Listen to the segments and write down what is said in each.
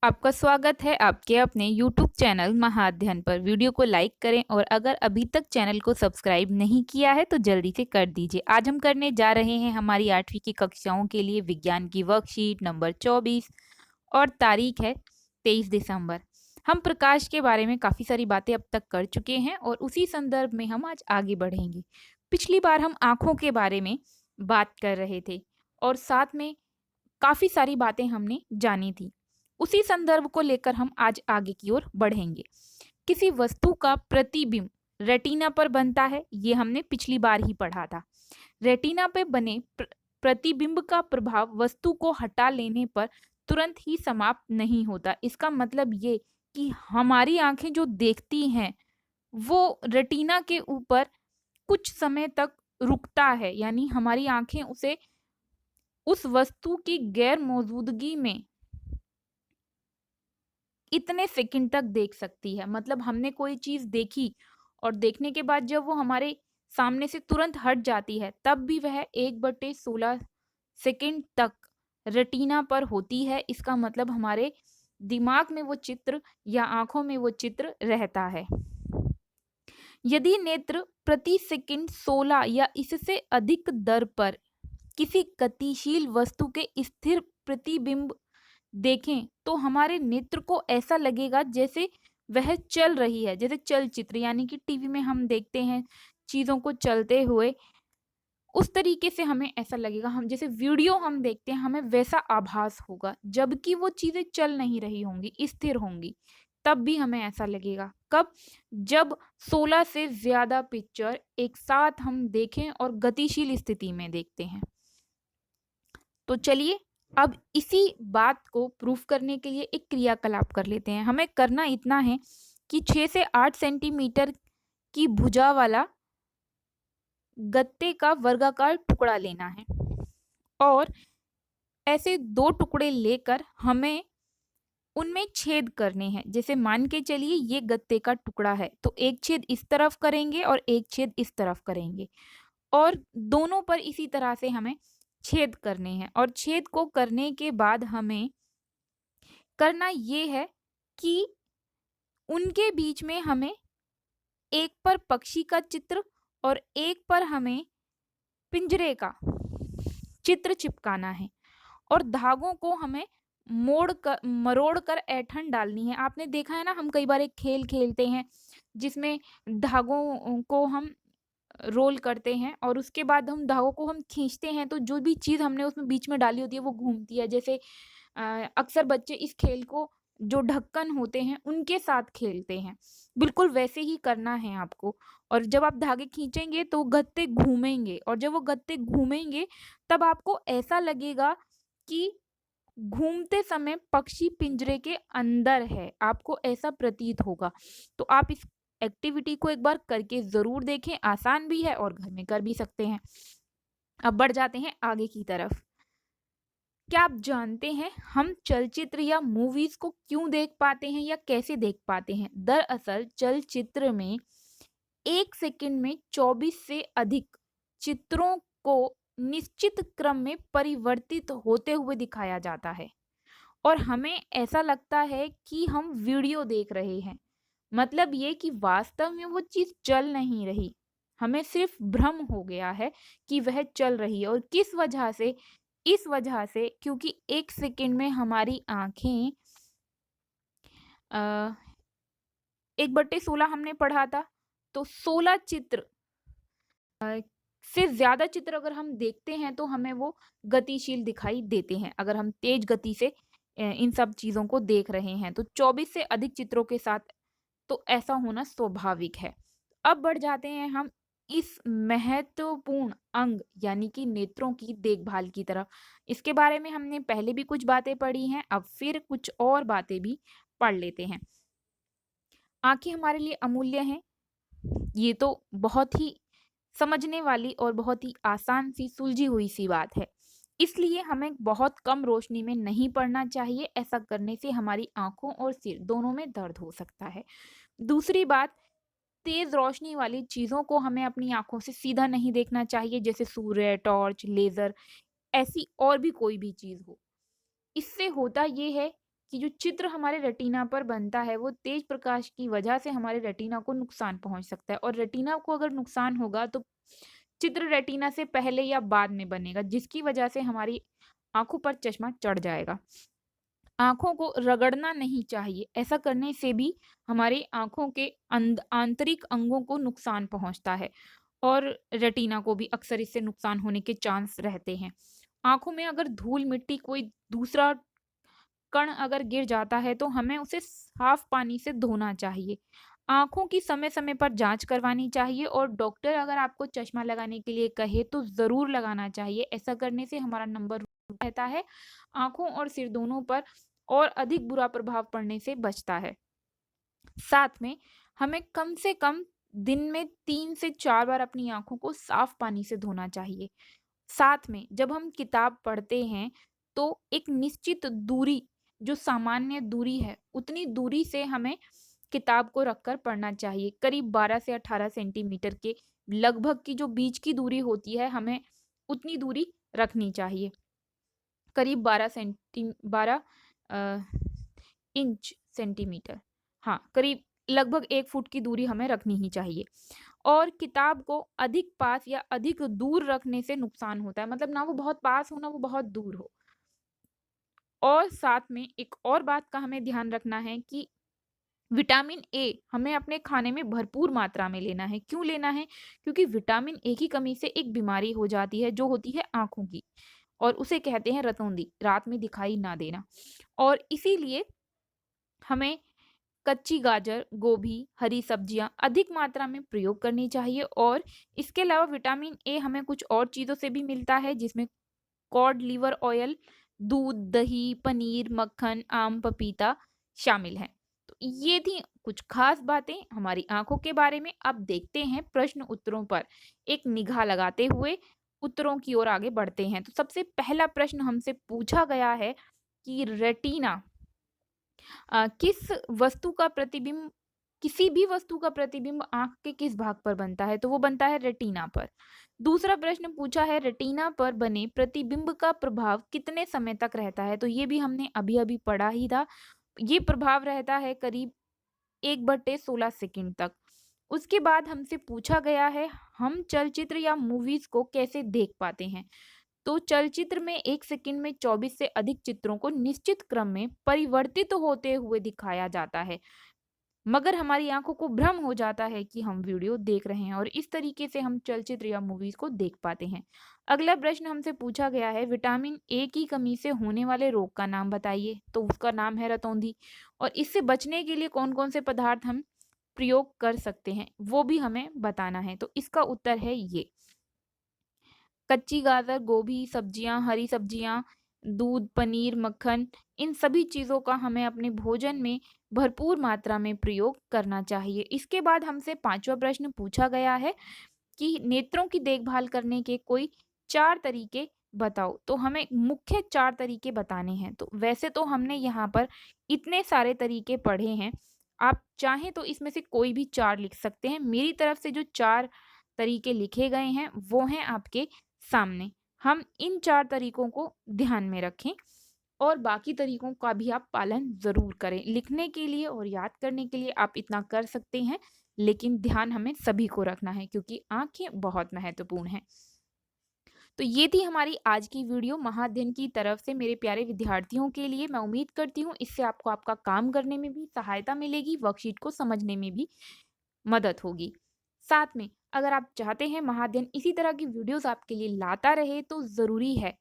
आपका स्वागत है आपके अपने YouTube चैनल महाअध्ययन पर। वीडियो को लाइक करें और अगर अभी तक चैनल को सब्सक्राइब नहीं किया है तो जल्दी से कर दीजिए। आज हम करने जा रहे हैं हमारी 8वीं की कक्षाओं के लिए विज्ञान की वर्कशीट नंबर 24 और तारीख है 23 दिसंबर। हम प्रकाश के बारे में काफ़ी सारी बातें अब तक कर चुके हैं और उसी संदर्भ में हम आज आगे बढ़ेंगे। पिछली बार हम आँखों के बारे में बात कर रहे थे और साथ में काफ़ी सारी बातें हमने जानी थी। उसी संदर्भ को लेकर हम आज आगे की ओर बढ़ेंगे। किसी वस्तु का प्रतिबिंब रेटिना पर बनता है, ये हमने पिछली बार ही पढ़ा था। रेटिना पे बने प्रतिबिंब का प्रभाव वस्तु को हटा लेने पर तुरंत ही समाप्त नहीं होता। इसका मतलब ये कि हमारी आंखें जो देखती हैं वो रेटिना के ऊपर कुछ समय तक रुकता है, यानी हमारी आंखें उसे उस वस्तु की गैर मौजूदगी में इतने सेकंड तक देख सकती है। मतलब हमने कोई चीज़ देखी और देखने के बाद जब वो हमारे सामने से तुरंत हट जाती है तब भी वह 1/16 सेकंड तक रेटिना पर होती है। इसका मतलब हमारे दिमाग में वो चित्र या आँखों में वो चित्र रहता है। यदि नेत्र प्रति सेकंड 16 या इससे अधिक दर पर किसी गतिशील वस्तु के स्थिर प्रतिबिंब देखें तो हमारे नेत्र को ऐसा लगेगा जैसे वह चल रही है, जैसे चलचित्र यानी कि टीवी में हम देखते हैं चीज़ों को चलते हुए, उस तरीके से हमें ऐसा लगेगा। हम जैसे वीडियो हम देखते हैं हमें वैसा आभास होगा, जबकि वो चीज़ें चल नहीं रही होंगी, स्थिर होंगी, तब भी हमें ऐसा लगेगा। कब? जब 16 से ज़्यादा पिक्चर एक साथ हम देखें और गतिशील स्थिति में देखते हैं। तो चलिए अब इसी बात को प्रूफ करने के लिए एक क्रियाकलाप कर लेते हैं। हमें करना इतना है कि 6 से 8 सेंटीमीटर की भुजा वाला गत्ते का वर्गाकार टुकड़ा लेना है और ऐसे 2 टुकड़े लेकर हमें उनमें छेद करने हैं। जैसे मान के चलिए ये गत्ते का टुकड़ा है तो एक छेद इस तरफ करेंगे और एक छेद इस तरफ करेंगे और दोनों पर इसी तरह से हमें छेद करने हैं। और छेद को करने के बाद हमें करना ये है कि उनके बीच में हमें एक पर पक्षी का चित्र और एक पर हमें पिंजरे का चित्र चिपकाना है और धागों को हमें मोड़ कर मरोड़ कर ऐंठन डालनी है। आपने देखा है ना, हम कई बार एक खेल खेलते हैं जिसमें धागों को हम रोल करते हैं और उसके बाद हम धागों को हम खींचते हैं तो जो भी चीज़ हमने उसमें बीच में डाली होती है वो घूमती है। जैसे अक्सर बच्चे इस खेल को जो ढक्कन होते हैं उनके साथ खेलते हैं। बिल्कुल वैसे ही करना है आपको और जब आप धागे खींचेंगे तो गत्ते घूमेंगे और जब वो गत्ते घूमेंगे तब आपको ऐसा लगेगा कि घूमते समय पक्षी पिंजरे के अंदर है, आपको ऐसा प्रतीत होगा। तो आप इस एक्टिविटी को एक बार करके ज़रूर देखें, आसान भी है और घर में कर भी सकते हैं। अब बढ़ जाते हैं आगे की तरफ। क्या आप जानते हैं हम चलचित्र या मूवीज को क्यों देख पाते हैं या कैसे देख पाते हैं? दरअसल चलचित्र में 1 सेकंड में 24 से अधिक चित्रों को निश्चित क्रम में परिवर्तित होते हुए दिखाया जाता है और हमें ऐसा लगता है कि हम वीडियो देख रहे हैं। मतलब ये कि वास्तव में वो चीज़ चल नहीं रही, हमें सिर्फ भ्रम हो गया है कि वह चल रही है। और किस वजह से? इस वजह से क्योंकि 1 सेकंड में हमारी आंखें 1/16 हमने पढ़ा था, तो 16 चित्र से ज़्यादा चित्र अगर हम देखते हैं तो हमें वो गतिशील दिखाई देते हैं। अगर हम तेज गति से इन सब चीज़ों को देख रहे हैं तो 24 से अधिक चित्रों के साथ तो ऐसा होना स्वाभाविक है। अब बढ़ जाते हैं हम इस महत्वपूर्ण अंग यानी कि नेत्रों की देखभाल की तरफ। इसके बारे में हमने पहले भी कुछ बातें पढ़ी हैं, अब फिर कुछ और बातें भी पढ़ लेते हैं। आँखें हमारे लिए अमूल्य हैं, ये तो बहुत ही समझने वाली और बहुत ही आसान सी सुलझी हुई सी बात है। इसलिए हमें बहुत कम रोशनी में नहीं पढ़ना चाहिए, ऐसा करने से हमारी आँखों और सिर दोनों में दर्द हो सकता है। दूसरी बात, तेज़ रोशनी वाली चीज़ों को हमें अपनी आँखों से सीधा नहीं देखना चाहिए, जैसे सूर्य, टॉर्च, लेज़र, ऐसी और भी कोई भी चीज़ हो। इससे होता ये है कि जो चित्र हमारे रेटिना पर बनता है वो तेज प्रकाश की वजह से हमारे रेटिना को नुकसान पहुंच सकता है, और रेटिना को अगर नुकसान होगा तो चित्र रेटिना से पहले या बाद में बनेगा, जिसकी वजह से हमारी आंखों पर चश्मा चढ़ जाएगा। आँखों को रगड़ना नहीं चाहिए, ऐसा करने से भी हमारी आँखों के आंतरिक अंगों को नुकसान पहुँचता है, और रेटिना को भी अक्सर इससे नुकसान होने के चांस रहते हैं। आँखों में अगर धूल-मिट्टी कोई दूसरा कण अगर गिर जाता है तो हमें उसे साफ पानी से धोना चाहिए। आँखों की समय-समय पर जाँच करवानी चाहिए, और डॉक्टर अगर आपको चश्मा लगाने के लिए कहे तो ज़रूर लगाना चाहिए। ऐसा करने से हमारा नंबर रहता है, आँखों और सिर दोनों पर और अधिक बुरा प्रभाव पड़ने से बचता है। साथ में हमें कम से कम दिन में 3 से 4 बार अपनी आँखों को साफ पानी से धोना चाहिए। साथ में जब हम किताब पढ़ते हैं तो एक निश्चित दूरी, जो सामान्य दूरी है, उतनी दूरी से हमें किताब को रखकर पढ़ना चाहिए। करीब 12 से 18 सेंटीमीटर के लगभग की जो बीच की दूरी होती है, हमें उतनी दूरी रखनी चाहिए। करीब 12 इंच सेंटीमीटर, हाँ, करीब लगभग 1 फुट की दूरी हमें रखनी ही चाहिए। और किताब को अधिक पास या अधिक दूर रखने से नुकसान होता है, मतलब ना वो बहुत पास हो ना वो बहुत दूर हो। और साथ में एक और बात का हमें ध्यान रखना है कि विटामिन ए हमें अपने खाने में भरपूर मात्रा में लेना है। क्यों लेना है? क्योंकि विटामिन ए की कमी से एक बीमारी हो जाती है जो होती है आँखों की, और उसे कहते हैं रतौंधी, रात में दिखाई ना देना। और इसीलिए हमें कच्ची गाजर, गोभी, हरी सब्जियाँ अधिक मात्रा में प्रयोग करनी चाहिए, और इसके अलावा विटामिन ए हमें कुछ और चीज़ों से भी मिलता है, जिसमें कॉड लिवर ऑयल, दूध, दही, पनीर, मक्खन, आम, पपीता शामिल हैं। तो ये थी कुछ खास बातें हमारी आँखों के बारे में। अब देखते हैं प्रश्न उत्तरों पर एक निगाह लगाते हुए उत्तरों की ओर आगे बढ़ते हैं। तो सबसे पहला प्रश्न हमसे पूछा गया है कि रेटिना किस वस्तु का प्रतिबिंब किसी भी वस्तु का प्रतिबिंब आँख के किस भाग पर बनता है? तो वो बनता है रेटिना पर। दूसरा प्रश्न पूछा है रेटिना पर बने प्रतिबिंब का प्रभाव कितने समय तक रहता है? तो ये भी हमने अभी-अभी पढ़ा ही था। ये प्रभाव रहता है करीब 1/16 सेकंड तक। उसके बाद हमसे पूछा गया है हम चलचित्र या मूवीज़ को कैसे देख पाते हैं? तो चलचित्र में 1 सेकंड में 24 से अधिक चित्रों को निश्चित क्रम में परिवर्तित होते हुए दिखाया जाता है। मगर हमारी आँखों को भ्रम हो जाता है कि हम वीडियो देख रहे हैं, और इस तरीके से हम चलचित्र या मूवीज़ को देख पाते हैं। अगला प्रश्न हमसे पूछा गया है विटामिन ए की कमी से होने वाले रोग का नाम बताइए। तो उसका नाम है रतौंधी, और इससे बचने के लिए कौन-कौन से पदार्थ हम प्रयोग कर सकते हैं, वो भी हमें बताना है। तो इसका उत्तर है ये। कच्ची गाजर, गोभी, सब्जियाँ, हरी सब्जियाँ, दूध, पनीर, मक्खन, इन सभी चीज़ों का हमें अपने भोजन में भरपूर मात्रा में प्रयोग करना चाहिए। इसके बाद हमसे 5वां प्रश्न पूछा गया है कि नेत्रों की देखभाल करने के कोई 4 तरीके बताओ। तो हमें मुख्य 4 तरीके बताने हैं। तो वैसे तो हमने यहाँ पर इतने सारे तरीके पढ़े हैं, आप चाहें तो इसमें से कोई भी 4 लिख सकते हैं। मेरी तरफ से जो 4 तरीके लिखे गए हैं, वो हैं आपके सामने। हम इन 4 तरीकों को ध्यान में रखें, और बाकी तरीकों का भी आप पालन ज़रूर करें। लिखने के लिए और याद करने के लिए आप इतना कर सकते हैं, लेकिन ध्यान हमें सभी को रखना है क्योंकि आँखें बहुत महत्वपूर्ण हैं। तो ये थी हमारी आज की वीडियो महाअध्ययन की तरफ से मेरे प्यारे विद्यार्थियों के लिए। मैं उम्मीद करती हूँ इससे आपको आपका काम करने में भी सहायता मिलेगी, वर्कशीट को समझने में भी मदद होगी। साथ में अगर आप चाहते हैं महाअध्ययन इसी तरह की वीडियोस आपके लिए लाता रहे, तो ज़रूरी है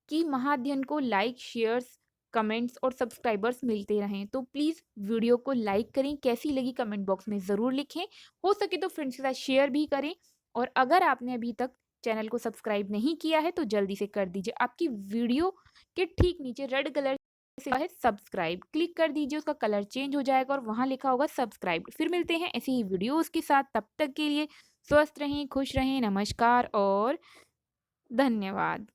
कि महाअध्ययन को लाइक, शेयर्स, कमेंट्स और सब्सक्राइबर्स मिलते रहें। तो प्लीज़ वीडियो को लाइक करें, कैसी लगी कमेंट बॉक्स में ज़रूर लिखें। हो सके तो फ्रेंड्स के साथ शेयर भी करें, और अगर आपने अभी तक चैनल को सब्सक्राइब नहीं किया है तो जल्दी से कर दीजिए। आपकी वीडियो के ठीक नीचे रेड कलर से है सब्सक्राइब, क्लिक कर दीजिए, उसका कलर चेंज हो जाएगा और वहाँ लिखा होगा सब्सक्राइब। फिर मिलते हैं ऐसी ही वीडियोज़ के साथ, तब तक के लिए स्वस्थ रहें, खुश रहें, नमस्कार और धन्यवाद।